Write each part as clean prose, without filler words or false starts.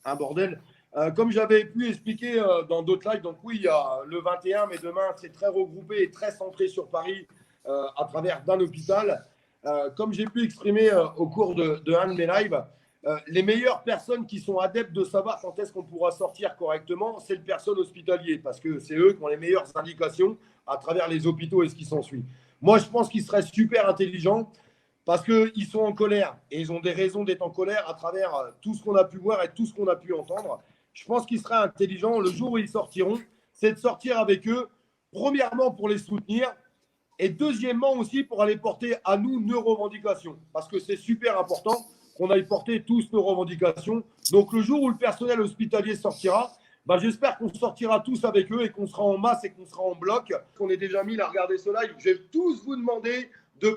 un bordel. Comme j'avais pu expliquer dans d'autres lives, donc oui, il y a le 21, mais demain, c'est très regroupé et très centré sur Paris à travers d'un hôpital. Comme j'ai pu exprimer au cours de un de mes lives, les meilleures personnes qui sont adeptes de savoir quand est-ce qu'on pourra sortir correctement, c'est le personnel hospitalier, parce que c'est eux qui ont les meilleures indications à travers les hôpitaux et ce qui s'ensuit. Moi, je pense qu'ils seraient super intelligents parce qu'ils sont en colère et ils ont des raisons d'être en colère à travers tout ce qu'on a pu voir et tout ce qu'on a pu entendre. Je pense qu'ils seraient intelligents le jour où ils sortiront, c'est de sortir avec eux, premièrement pour les soutenir et deuxièmement aussi pour aller porter à nous nos revendications, parce que c'est super important qu'on aille porter tous nos revendications. Donc le jour où le personnel hospitalier sortira, bah, j'espère qu'on sortira tous avec eux et qu'on sera en masse et qu'on sera en bloc. On est déjà 1000 à regarder ce live. Je vais tous vous demander de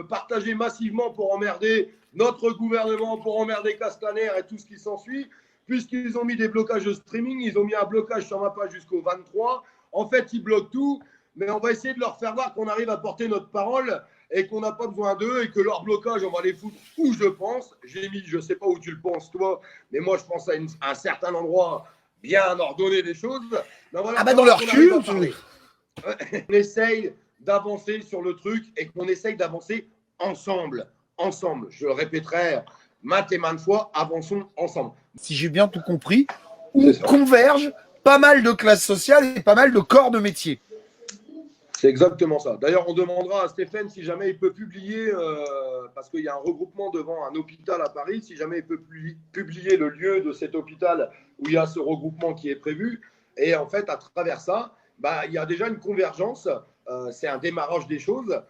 partager massivement pour emmerder notre gouvernement, pour emmerder Castaner et tout ce qui s'ensuit, puisqu'ils ont mis des blocages de streaming, ils ont mis un blocage sur ma page jusqu'au 23. En fait, ils bloquent tout, mais on va essayer de leur faire voir qu'on arrive à porter notre parole et qu'on n'a pas besoin d'eux et que leur blocage, on va les foutre où je pense. J'ai mis, je ne sais pas où tu le penses toi, mais moi je pense à un certain endroit bien ordonné des choses. Dans leur cul. On essaye d'avancer sur le truc et qu'on essaye d'avancer ensemble. Ensemble. Je le répéterai maintes et maintes fois, avançons ensemble. Si j'ai bien tout compris, où convergent pas mal de classes sociales et pas mal de corps de métier. C'est exactement ça. D'ailleurs, on demandera à Stéphane si jamais il peut publier, parce qu'il y a un regroupement devant un hôpital à Paris, si jamais il peut publier le lieu de cet hôpital où il y a ce regroupement qui est prévu. Et en fait, à travers ça, il y a déjà une convergence. C'est un démarrage des choses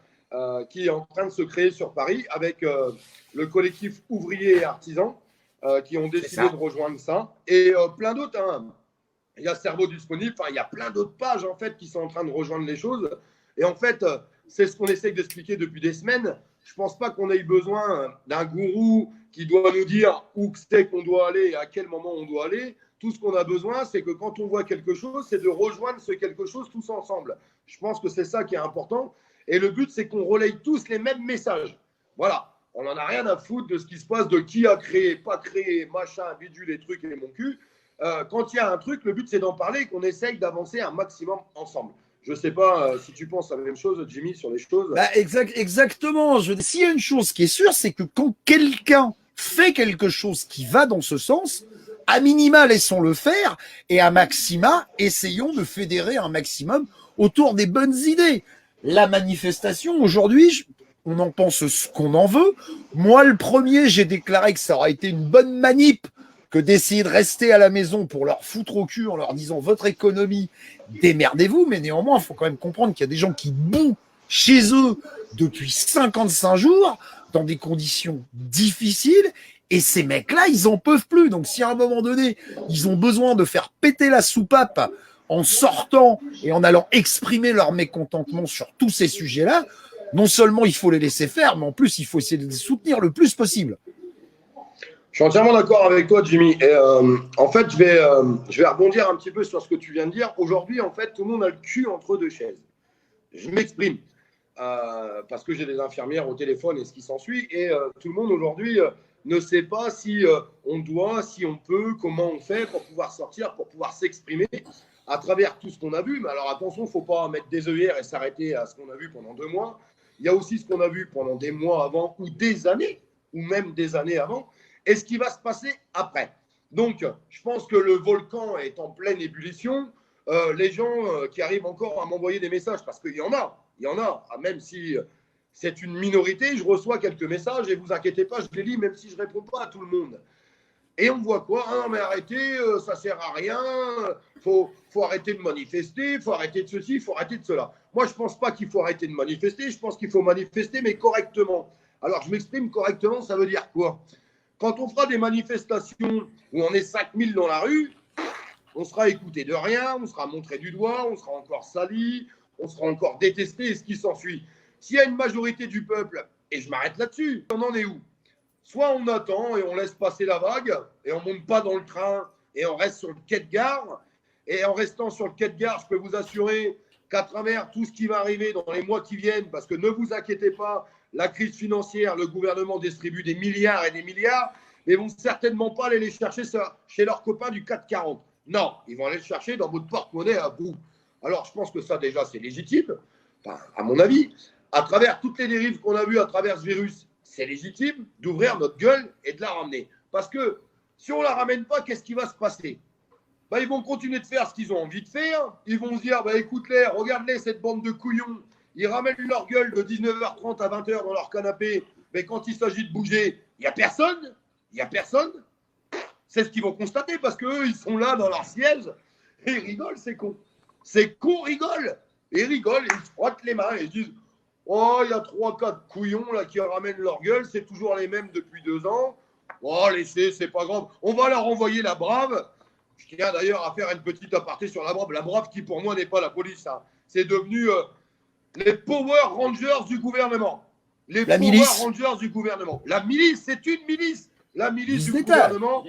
qui est en train de se créer sur Paris avec le collectif ouvrier et artisan qui ont décidé de rejoindre ça. Et plein d'autres. Hein. Il y a Cerveau Disponible, il y a plein d'autres pages en fait qui sont en train de rejoindre les choses. Et en fait, c'est ce qu'on essaie d'expliquer depuis des semaines. Je ne pense pas qu'on ait besoin d'un gourou qui doit nous dire où c'est qu'on doit aller et à quel moment on doit aller. Tout ce qu'on a besoin, c'est que quand on voit quelque chose, c'est de rejoindre ce quelque chose tous ensemble. Je pense que c'est ça qui est important. Et le but, c'est qu'on relaye tous les mêmes messages. Voilà. On n'en a rien à foutre de ce qui se passe, de qui a créé, pas créé, machin, bidule, les trucs et mon cul. Quand il y a un truc, le but, c'est d'en parler et qu'on essaye d'avancer un maximum ensemble. Je ne sais pas si tu penses la même chose, Jimmy, sur les choses. Exactement. S'il y a une chose qui est sûre, c'est que quand quelqu'un fait quelque chose qui va dans ce sens, à minima, laissons-le faire, et à maxima, essayons de fédérer un maximum autour des bonnes idées. La manifestation, aujourd'hui, on en pense ce qu'on en veut. Moi, le premier, j'ai déclaré que ça aurait été une bonne manip que d'essayer de rester à la maison pour leur foutre au cul en leur disant votre économie, démerdez-vous. Mais néanmoins, il faut quand même comprendre qu'il y a des gens qui bouent chez eux depuis 55 jours dans des conditions difficiles. Et ces mecs-là, ils en peuvent plus. Donc, si à un moment donné, ils ont besoin de faire péter la soupape en sortant et en allant exprimer leur mécontentement sur tous ces sujets-là, non seulement il faut les laisser faire, mais en plus, il faut essayer de les soutenir le plus possible. Je suis entièrement d'accord avec toi, Jimmy. Et en fait, je vais rebondir un petit peu sur ce que tu viens de dire. Aujourd'hui, en fait, tout le monde a le cul entre deux chaises. Je m'exprime parce que j'ai des infirmières au téléphone et ce qui s'ensuit. Et tout le monde aujourd'hui ne sait pas si on doit, si on peut, comment on fait pour pouvoir sortir, pour pouvoir s'exprimer à travers tout ce qu'on a vu. Mais alors attention, il ne faut pas mettre des œillères et s'arrêter à ce qu'on a vu pendant 2 mois. Il y a aussi ce qu'on a vu pendant des mois avant ou des années, ou même des années avant. Et ce qui va se passer après. Donc, je pense que le volcan est en pleine ébullition. Les gens qui arrivent encore à m'envoyer des messages, parce qu'il y en a, même si c'est une minorité, je reçois quelques messages et vous inquiétez pas, je les lis même si je ne réponds pas à tout le monde. Et on voit quoi? Ah, mais arrêtez, ça ne sert à rien, faut arrêter de manifester, il faut arrêter de ceci, il faut arrêter de cela. Moi, je ne pense pas qu'il faut arrêter de manifester, je pense qu'il faut manifester, mais correctement. Alors, je m'exprime correctement, ça veut dire quoi? Quand on fera des manifestations où on est 5000 dans la rue, on sera écouté de rien, on sera montré du doigt, on sera encore sali, on sera encore détesté et ce qui s'ensuit. S'il y a une majorité du peuple, et je m'arrête là-dessus, on en est où? Soit on attend et on laisse passer la vague et on ne monte pas dans le train et on reste sur le quai de gare. Et en restant sur le quai de gare, je peux vous assurer qu'à travers tout ce qui va arriver dans les mois qui viennent, parce que ne vous inquiétez pas, la crise financière, le gouvernement distribue des milliards et des milliards. mais ils vont certainement pas aller les chercher chez leurs copains du 440. Non, ils vont aller le chercher dans votre porte-monnaie à vous. Alors, je pense que ça, déjà, c'est légitime, enfin, à mon avis. À travers toutes les dérives qu'on a vues à travers ce virus, c'est légitime d'ouvrir notre gueule et de la ramener. Parce que si on ne la ramène pas, qu'est-ce qui va se passer? Ils vont continuer de faire ce qu'ils ont envie de faire. Ils vont se dire, écoute-les, regarde-les, cette bande de couillons. Ils ramènent leur gueule de 19h30 à 20h dans leur canapé. Mais quand il s'agit de bouger, il n'y a personne. Il n'y a personne. C'est ce qu'ils vont constater parce qu'eux, ils sont là dans leur siège et ils rigolent, c'est con. C'est con, rigole. Et ils rigolent et ils se frottent les mains et ils disent, oh, il y a 3-4 couillons là qui ramènent leur gueule, c'est toujours les mêmes depuis 2 ans. Oh, laissez, c'est pas grave. On va leur envoyer la brave. Je tiens d'ailleurs à faire une petite aparté sur la brave. La brave qui, pour moi, n'est pas la police. Hein. C'est devenu les Power Rangers du gouvernement. Les La Power milice. Rangers du gouvernement. La milice, c'est une milice. La milice du d'État. gouvernement.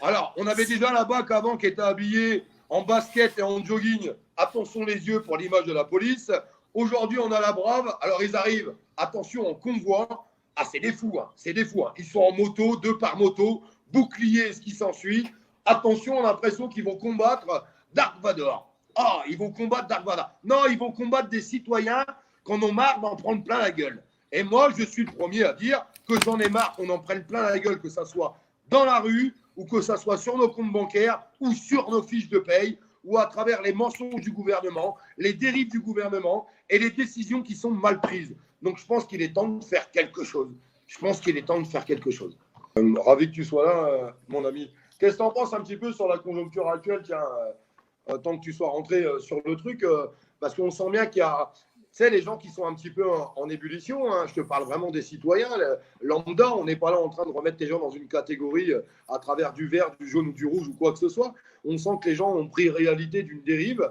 Alors, on avait déjà la BAC avant qui était habillée en basket et en jogging. Attention les yeux pour l'image de la police. Aujourd'hui, on a la brave. Alors, ils arrivent, attention, en convoi. Ah, c'est des fous. Hein. C'est des fous. Hein. Ils sont en moto, 2 par moto, bouclier, ce qui s'ensuit. Attention, on a l'impression qu'ils vont combattre Dark Vador. Ah, ils vont combattre Dark Vador. Non, ils vont combattre des citoyens qui en ont marre d'en prendre plein la gueule. Et moi, je suis le premier à dire que j'en ai marre qu'on en prenne plein la gueule, que ça soit dans la rue ou que ça soit sur nos comptes bancaires ou sur nos fiches de paye ou à travers les mensonges du gouvernement, les dérives du gouvernement et les décisions qui sont mal prises. Donc, je pense qu'il est temps de faire quelque chose. Ravi que tu sois là, mon ami. Qu'est-ce que tu en penses un petit peu sur la conjoncture actuelle? Tiens, tant que tu sois rentré sur le truc, parce qu'on sent bien qu'il y a, tu sais, les gens qui sont un petit peu en ébullition. Hein, je te parle vraiment des citoyens. Lambda, on n'est pas là en train de remettre les gens dans une catégorie à travers du vert, du jaune ou du rouge ou quoi que ce soit. On sent que les gens ont pris réalité d'une dérive,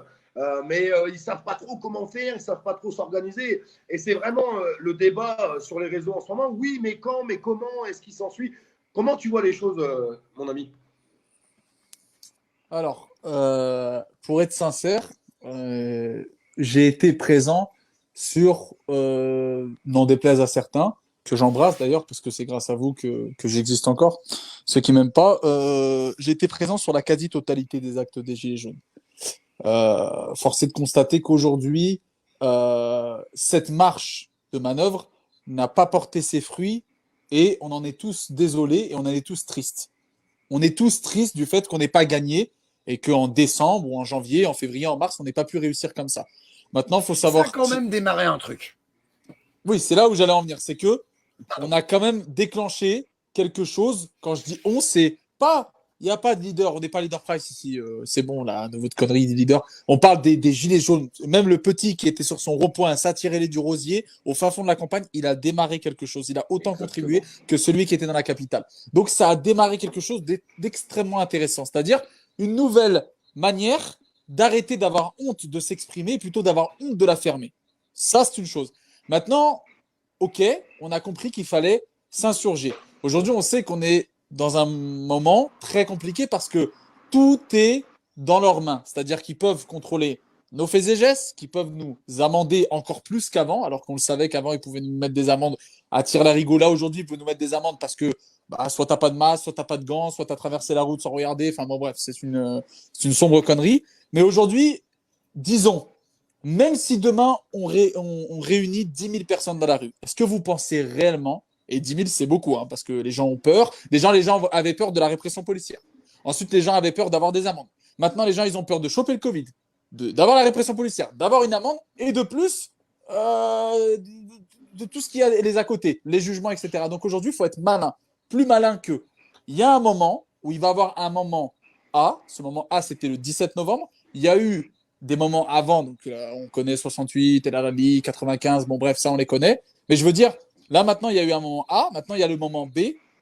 mais ils ne savent pas trop comment faire, ils ne savent pas trop s'organiser. Et c'est vraiment le débat sur les réseaux en ce moment. Oui, mais quand, mais comment, est-ce qu'il s'ensuit? Comment tu vois les choses, mon ami? Alors, pour être sincère, j'ai été présent sur, n'en déplaise à certains, que j'embrasse d'ailleurs, parce que c'est grâce à vous que j'existe encore, ceux qui m'aiment pas, j'ai été présent sur la quasi-totalité des actes des Gilets jaunes. Force est de constater qu'aujourd'hui, cette marche de manœuvre n'a pas porté ses fruits et on en est tous désolés et on en est tous tristes. On est tous tristes du fait qu'on n'ait pas gagné et qu'en décembre ou en janvier, en février, en mars, on n'ait pas pu réussir comme ça. Maintenant, il faut savoir. Ça a quand même démarré un truc. Oui, c'est là où j'allais en venir. C'est que on a quand même déclenché quelque chose. Quand je dis on, c'est pas. Il n'y a pas de leader. On n'est pas leader price ici. C'est bon, là, de votre connerie des leaders. On parle des gilets jaunes. Même le petit qui était sur son rond-point, s'attirer du rosier, au fin fond de la campagne, il a démarré quelque chose. Il a autant contribué que celui qui était dans la capitale. Donc, ça a démarré quelque chose d'extrêmement intéressant. C'est-à-dire une nouvelle manière d'arrêter d'avoir honte de s'exprimer, plutôt d'avoir honte de la fermer. Ça, c'est une chose. Maintenant, ok, on a compris qu'il fallait s'insurger. Aujourd'hui, on sait qu'on est dans un moment très compliqué parce que tout est dans leurs mains. C'est-à-dire qu'ils peuvent contrôler nos faits et gestes, qu'ils peuvent nous amender encore plus qu'avant, alors qu'on le savait qu'avant, ils pouvaient nous mettre des amendes à tire-larigot. Là, aujourd'hui, ils peuvent nous mettre des amendes parce que soit t'as pas de masque, soit t'as pas de gants, soit t'as traversé la route sans regarder. Enfin bon, bref, c'est une sombre connerie. Mais aujourd'hui, disons, même si demain, on réunit 10 000 personnes dans la rue, est-ce que vous pensez réellement, et 10 000 c'est beaucoup, hein, parce que les gens ont peur, les gens avaient peur de la répression policière. Ensuite, les gens avaient peur d'avoir des amendes. Maintenant, les gens, ils ont peur de choper le Covid, d'avoir la répression policière, d'avoir une amende, et de plus, de tout ce qu'il y a les à côté, les jugements, etc. Donc aujourd'hui, il faut être malin, plus malin qu'eux. Il y a un moment où il va y avoir un moment A, ce moment A, c'était le 17 novembre, il y a eu des moments avant, donc on connaît 68, El Arabi, 95, bon bref, ça on les connaît. Mais je veux dire, là maintenant il y a eu un moment A, maintenant il y a le moment B.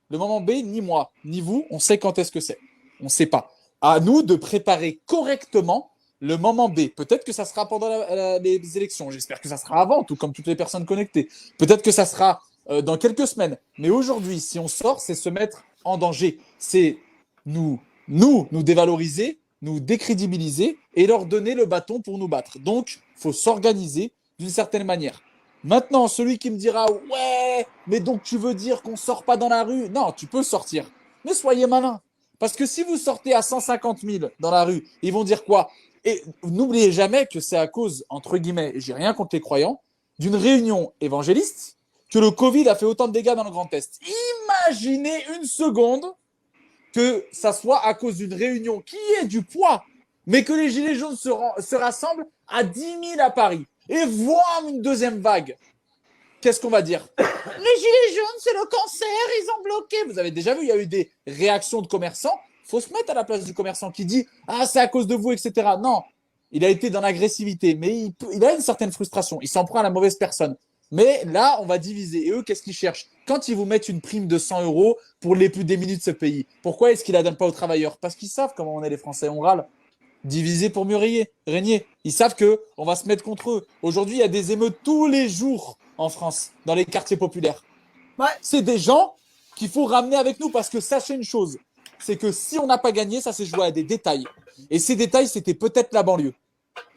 Le moment B, ni moi, ni vous, on sait quand est-ce que c'est. On ne sait pas. À nous de préparer correctement le moment B. Peut-être que ça sera pendant les élections, j'espère que ça sera avant, tout comme toutes les personnes connectées. Peut-être que ça sera dans quelques semaines. Mais aujourd'hui, si on sort, c'est se mettre en danger. C'est nous dévaloriser, nous décrédibiliser et leur donner le bâton pour nous battre. Donc, il faut s'organiser d'une certaine manière. Maintenant, celui qui me dira ouais, mais donc tu veux dire qu'on sort pas dans la rue? Non, tu peux sortir. Mais soyez malin. Parce que si vous sortez à 150 000 dans la rue, ils vont dire quoi? Et n'oubliez jamais que c'est à cause, entre guillemets, et j'ai rien contre les croyants, d'une réunion évangéliste que le Covid a fait autant de dégâts dans le Grand Est. Imaginez une seconde que ça soit à cause d'une réunion qui ait du poids, mais que les Gilets jaunes se rassemblent à 10 000 à Paris. Et voient une deuxième vague. Qu'est-ce qu'on va dire? Les Gilets jaunes, c'est le cancer, ils ont bloqué. Vous avez déjà vu, il y a eu des réactions de commerçants. Il faut se mettre à la place du commerçant qui dit « Ah, c'est à cause de vous, etc. » Non, il a été dans l'agressivité, mais il a une certaine frustration. Il s'en prend à la mauvaise personne. Mais là, on va diviser. Et eux, qu'est-ce qu'ils cherchent? Quand ils vous mettent une prime de 100 € pour les plus démunis de ce pays, pourquoi est-ce qu'ils la donnent pas aux travailleurs? Parce qu'ils savent comment on est les Français, on râle. Diviser pour mieux régner. Ils savent que on va se mettre contre eux. Aujourd'hui, il y a des émeutes tous les jours en France, dans les quartiers populaires. Ouais. C'est des gens qu'il faut ramener avec nous parce que sachez une chose, c'est que si on n'a pas gagné, ça s'est joué à des détails. Et ces détails, c'était peut-être la banlieue.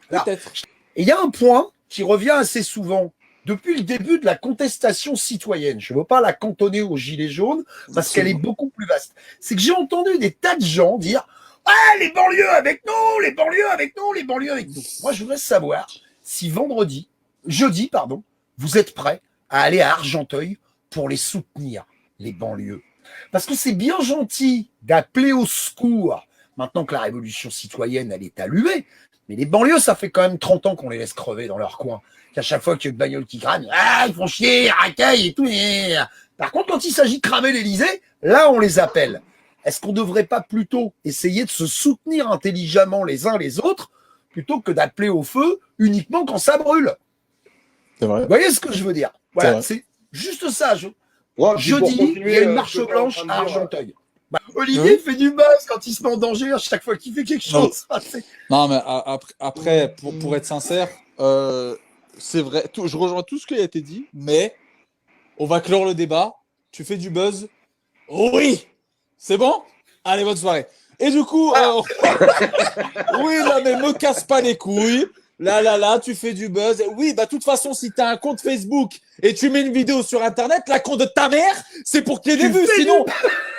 Peut-être. Et il y a un point qui revient assez souvent depuis le début de la contestation citoyenne. Je ne veux pas la cantonner aux gilets jaunes parce qu'elle est beaucoup plus vaste. C'est que j'ai entendu des tas de gens dire « Ah, les banlieues avec nous, les banlieues avec nous, les banlieues avec nous ». Moi, je voudrais savoir si jeudi, vous êtes prêts à aller à Argenteuil pour les soutenir, les banlieues. Parce que c'est bien gentil d'appeler au secours maintenant que la révolution citoyenne, elle est allumée. Mais les banlieues, ça fait quand même 30 ans qu'on les laisse crever dans leur coin. Qu'à chaque fois qu'il y a une bagnole qui crame, ah, ils font chier, racaille et tout. Par contre, quand il s'agit de cramer l'Élysée, là, on les appelle. Est-ce qu'on ne devrait pas plutôt essayer de se soutenir intelligemment les uns les autres plutôt que d'appeler au feu uniquement quand ça brûle? C'est vrai. Vous voyez ce que je veux dire? Voilà, c'est juste ça. Jeudi, il y a une marche blanche à Argenteuil. Olivier fait du buzz quand il se met en danger à chaque fois qu'il fait quelque chose. Non, mais après, pour être sincère, c'est vrai, je rejoins tout ce qui a été dit, mais on va clore le débat. Tu fais du buzz? Oui! C'est bon? Allez, bonne soirée. Et du coup, oui, là, mais me casse pas les couilles. Là, tu fais du buzz. Oui, bah, de toute façon, si t'as un compte Facebook et tu mets une vidéo sur Internet, la compte de ta mère, c'est pour qu'il y ait des vues. Sinon,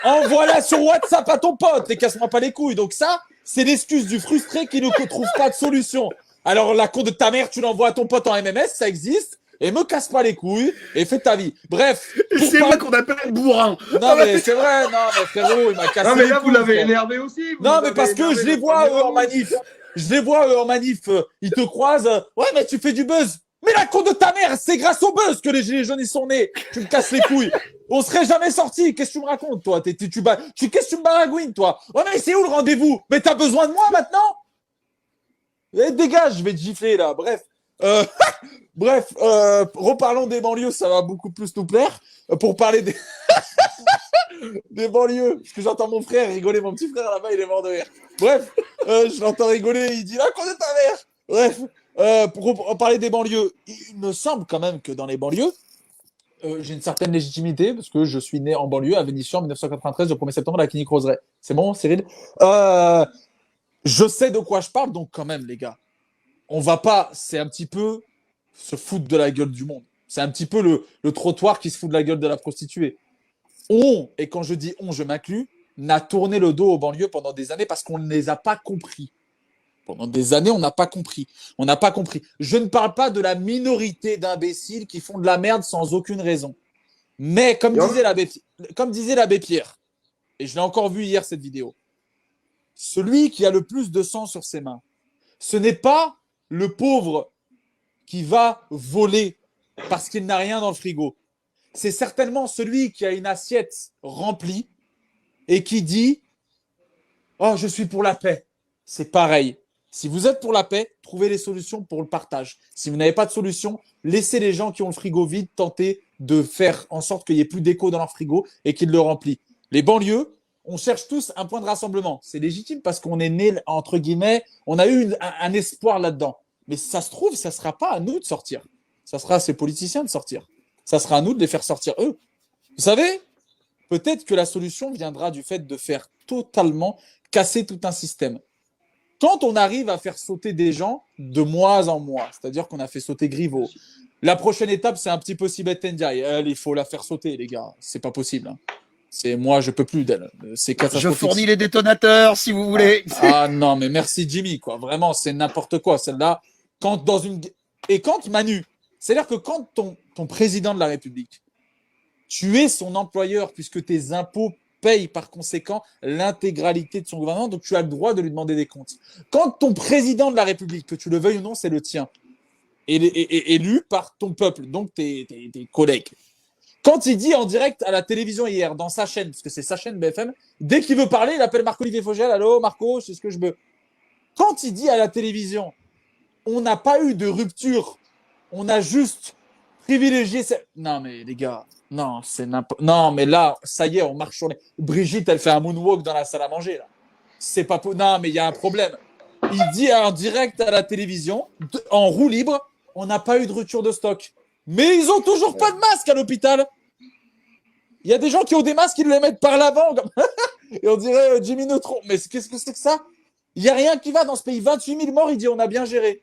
envoie-la sur WhatsApp à ton pote et casse-moi pas les couilles. Donc ça, c'est l'excuse du frustré qui ne trouve pas de solution. Alors, la compte de ta mère, tu l'envoies à ton pote en MMS, ça existe. Et me casse pas les couilles et fais ta vie. Bref. C'est moi qu'on appelle bourrin. Non, mais c'est vrai. Non, mais frérot, il m'a cassé les couilles. Non, mais là, vous l'avez énervé aussi. Non, mais parce que je les vois, eux, en manif. Ils te croisent. Ouais, mais tu fais du buzz. Mais la con de ta mère, c'est grâce au buzz que les gilets jaunes, ils sont nés. Tu me casses les couilles. On serait jamais sortis. Qu'est-ce que tu me racontes, toi? Qu'est-ce que tu me baragouines, toi? Ouais, mais c'est où le rendez-vous? Mais t'as besoin de moi maintenant? Eh, dégage, je vais te gifler, là. Bref. Reparlons des banlieues, ça va beaucoup plus nous plaire. Pour parler des... des banlieues, parce que j'entends mon frère rigoler, mon petit frère là-bas, il est mort de rire. Bref, je l'entends rigoler, il dit « La con de ta mère !» Bref, pour parler des banlieues, il me semble quand même que dans les banlieues, j'ai une certaine légitimité, parce que je suis né en banlieue, à Vénissieux, en 1993, le 1er septembre, à la clinique Roseraie. C'est bon, Cyril? Je sais de quoi je parle, donc quand même, les gars, on va pas, c'est un petit peu se foutre de la gueule du monde. C'est un petit peu le trottoir qui se fout de la gueule de la prostituée. Et quand je dis on, je m'inclus, n'a tourné le dos aux banlieues pendant des années parce qu'on ne les a pas compris. Pendant des années, on n'a pas compris. On n'a pas compris. Je ne parle pas de la minorité d'imbéciles qui font de la merde sans aucune raison. Mais comme disait l'abbé Pierre, et je l'ai encore vu hier cette vidéo, celui qui a le plus de sang sur ses mains, ce n'est pas le pauvre qui va voler parce qu'il n'a rien dans le frigo. C'est certainement celui qui a une assiette remplie et qui dit « Oh, je suis pour la paix ». C'est pareil. Si vous êtes pour la paix, trouvez les solutions pour le partage. Si vous n'avez pas de solution, laissez les gens qui ont le frigo vide tenter de faire en sorte qu'il n'y ait plus d'écho dans leur frigo et qu'ils le remplissent. Les banlieues, on cherche tous un point de rassemblement. C'est légitime parce qu'on est né, entre guillemets, on a eu un espoir là-dedans. Mais ça se trouve, ça ne sera pas à nous de sortir. Ça sera à ces politiciens de sortir. Ça sera à nous de les faire sortir eux. Vous savez, peut-être que la solution viendra du fait de faire totalement casser tout un système. Quand on arrive à faire sauter des gens de mois en mois, c'est-à-dire qu'on a fait sauter Griveaux, La prochaine étape, c'est un petit peu Sibeth Ndiaye. Elle, il faut la faire sauter, les gars. C'est pas possible. Hein. Moi, je peux plus d'elle. C'est Je catastrophique. fournis les détonateurs si vous voulez. Ah non, mais merci Jimmy, quoi. Vraiment, c'est n'importe quoi. Celle-là, quand Manu, c'est-à-dire que quand ton président de la République, tu es son employeur puisque tes impôts payent par conséquent l'intégralité de son gouvernement, donc tu as le droit de lui demander des comptes. Quand ton président de la République, que tu le veuilles ou non, c'est le tien, élu par ton peuple, donc tes collègues. Quand il dit en direct à la télévision hier, dans sa chaîne, parce que c'est sa chaîne BFM, dès qu'il veut parler, il appelle Marc-Olivier Fogel. Allô, Marco, c'est ce que je veux. Quand il dit à la télévision, on n'a pas eu de rupture, on a juste privilégié. Non, mais les gars, non, c'est n'importe. Non, mais là, ça y est, on marche sur les. Brigitte, elle fait un moonwalk dans la salle à manger, là. C'est pas. Non, mais il y a un problème. Il dit en direct à la télévision, en roue libre, on n'a pas eu de rupture de stock. Mais ils ont toujours pas de masque à l'hôpital. Il y a des gens qui ont des masques, ils les mettent par l'avant. Et on dirait Jimmy Neutron. Mais qu'est-ce que c'est que ça? Il n'y a rien qui va dans ce pays. 28 000 morts, il dit on a bien géré.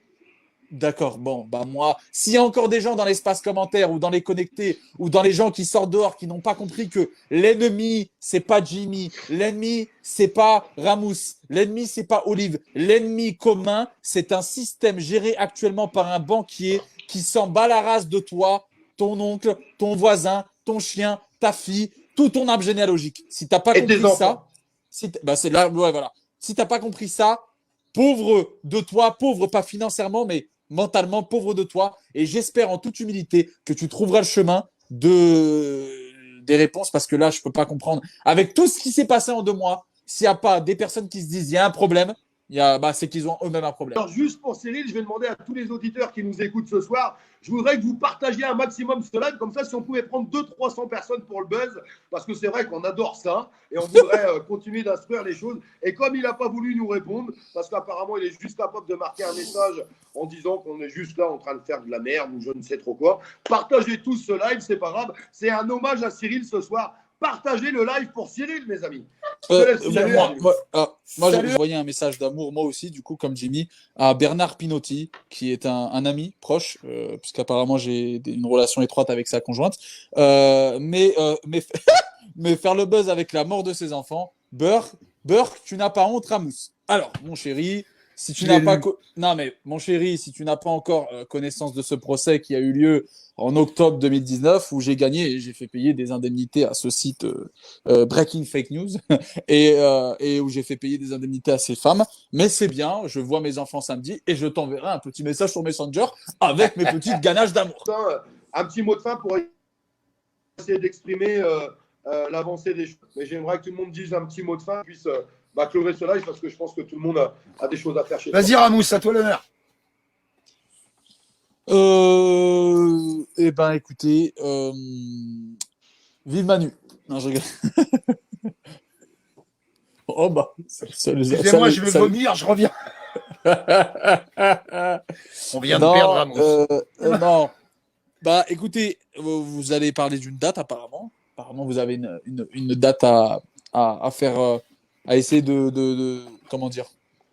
D'accord, bon, bah moi, s'il y a encore des gens dans l'espace commentaire ou dans les connectés ou dans les gens qui sortent dehors qui n'ont pas compris que l'ennemi, c'est pas Jimmy, l'ennemi, c'est pas Ramous, l'ennemi, c'est pas Olive, l'ennemi commun, c'est un système géré actuellement par un banquier qui s'en bat la race de toi, ton oncle, ton voisin, ton chien, ta fille, tout ton arbre généalogique. Si t'as pas compris ça, c'est là, ouais, voilà. Si t'as pas compris ça, pauvre de toi, pauvre pas financièrement, mais mentalement pauvre de toi. Et j'espère en toute humilité que tu trouveras le chemin des réponses parce que là, je peux pas comprendre. Avec tout ce qui s'est passé en 2 mois, s'il n'y a pas des personnes qui se disent il y a un problème, c'est qu'ils ont eux-mêmes un problème. Alors, juste pour Cyril, je vais demander à tous les auditeurs qui nous écoutent ce soir, je voudrais que vous partagiez un maximum ce live, comme ça, si on pouvait prendre 200-300 personnes pour le buzz, parce que c'est vrai qu'on adore ça, et on voudrait continuer d'instruire les choses. Et comme il n'a pas voulu nous répondre, parce qu'apparemment, il est juste capable de marquer un message en disant qu'on est juste là en train de faire de la merde ou je ne sais trop quoi, partagez tous ce live, c'est pas grave. C'est un hommage à Cyril ce soir. Partagez le live pour Cyril, mes amis. Moi, je voyais un message d'amour, moi aussi, du coup, comme Jimmy, à Bernard Pinotti, qui est un ami proche, puisqu'apparemment j'ai une relation étroite avec sa conjointe. Mais faire le buzz avec la mort de ses enfants, Burke, tu n'as pas honte, Ramous. Alors, mon chéri, si tu n'as pas non mais mon chéri, si tu n'as pas encore connaissance de ce procès qui a eu lieu en octobre 2019 où j'ai gagné et j'ai fait payer des indemnités à ce site Breaking Fake News et où j'ai fait payer des indemnités à ces femmes, mais c'est bien, je vois mes enfants samedi et je t'enverrai un petit message sur Messenger avec mes petites ganaches d'amour. Un petit mot de fin pour essayer d'exprimer l'avancée des choses. Mais j'aimerais que tout le monde dise un petit mot de fin, puisse closer ce live parce que je pense que tout le monde a des choses à faire chez toi. Vas-y Ramous, à toi l'honneur. Eh ben écoutez, vive Manu. Non, je rigole. Oh bah, excusez-moi, je vais vomir, je reviens. On vient de perdre Ramous. Non. Bah écoutez, vous allez parler d'une date apparemment. Apparemment, vous avez une date à faire, à essayer de comment dire.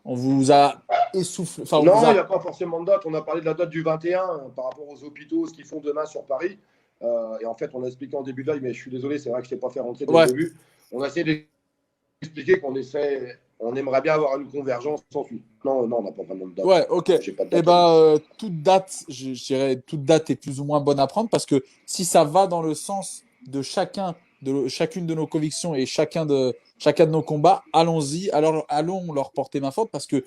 On vous a essoufflé. Enfin, non, il n'y a pas forcément de date. On a parlé de la date du 21 par rapport aux hôpitaux, ce qu'ils font demain sur Paris. Et en fait, on a expliqué en début de live, mais je suis désolé, c'est vrai que je ne t'ai pas fait rentrer dès le début. On a essayé d'expliquer on aimerait bien avoir une convergence sans suite. Non, on n'a pas vraiment de date. Ouais, ok. Et toute date, je dirais, toute date est plus ou moins bonne à prendre parce que si ça va dans le sens de chacune de nos convictions et chacun de nos combats, allons-y, alors allons leur porter main forte parce que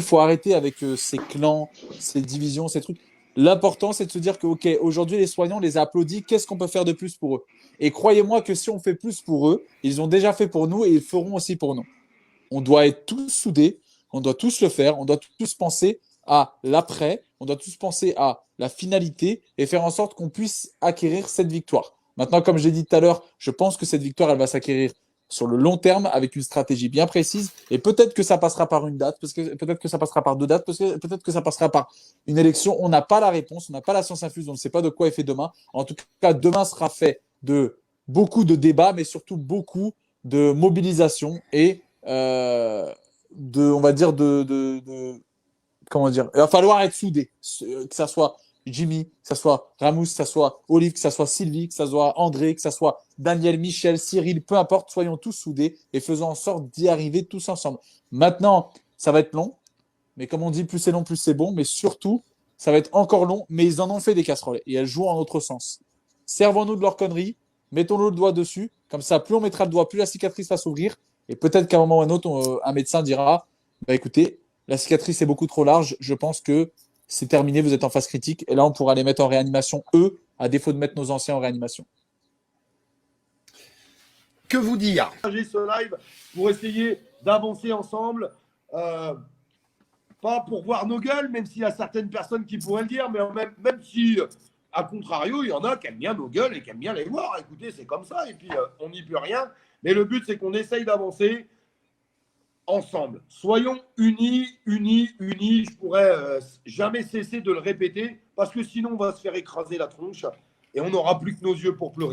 faut arrêter avec ces clans, ces divisions, ces trucs. L'important, c'est de se dire que, ok, aujourd'hui, les soignants, les a applaudis, qu'est-ce qu'on peut faire de plus pour eux? Et croyez-moi que si on fait plus pour eux, ils ont déjà fait pour nous et ils feront aussi pour nous. On doit être tous soudés, on doit tous le faire, on doit tous penser à l'après, on doit tous penser à la finalité et faire en sorte qu'on puisse acquérir cette victoire. Maintenant, comme j'ai dit tout à l'heure, je pense que cette victoire, elle va s'acquérir sur le long terme avec une stratégie bien précise et peut-être que ça passera par une date, peut-être que ça passera par 2 dates, peut-être que ça passera par une élection. On n'a pas la réponse, on n'a pas la science infuse, on ne sait pas de quoi est fait demain. En tout cas, demain sera fait de beaucoup de débats, mais surtout beaucoup de mobilisation et comment dire, il va falloir être soudé, que ça soit Jimmy, que ça soit Ramous, que ça soit Olive, que ça soit Sylvie, que ça soit André, que ça soit Daniel, Michel, Cyril, peu importe, soyons tous soudés et faisons en sorte d'y arriver tous ensemble. Maintenant, ça va être long, mais comme on dit, plus c'est long, plus c'est bon, mais surtout, ça va être encore long, mais ils en ont fait des casseroles et elles jouent en notre sens. Servons-nous de leur connerie, mettons-nous le doigt dessus, comme ça, plus on mettra le doigt, plus la cicatrice va s'ouvrir et peut-être qu'à un moment ou à un autre, un médecin dira, bah écoutez, la cicatrice est beaucoup trop large, je pense que c'est terminé, vous êtes en phase critique. Et là, on pourra les mettre en réanimation, eux, à défaut de mettre nos anciens en réanimation. Que vous dire? J'ai ce live pour essayer d'avancer ensemble. Pas pour voir nos gueules, même s'il y a certaines personnes qui pourraient le dire, mais même si, à contrario, il y en a qui aiment bien nos gueules et qui aiment bien les voir. Écoutez, c'est comme ça, et puis on n'y peut rien. Mais le but, c'est qu'on essaye d'avancer ensemble. Soyons unis, unis, unis. Je pourrais jamais cesser de le répéter parce que sinon on va se faire écraser la tronche et on n'aura plus que nos yeux pour pleurer.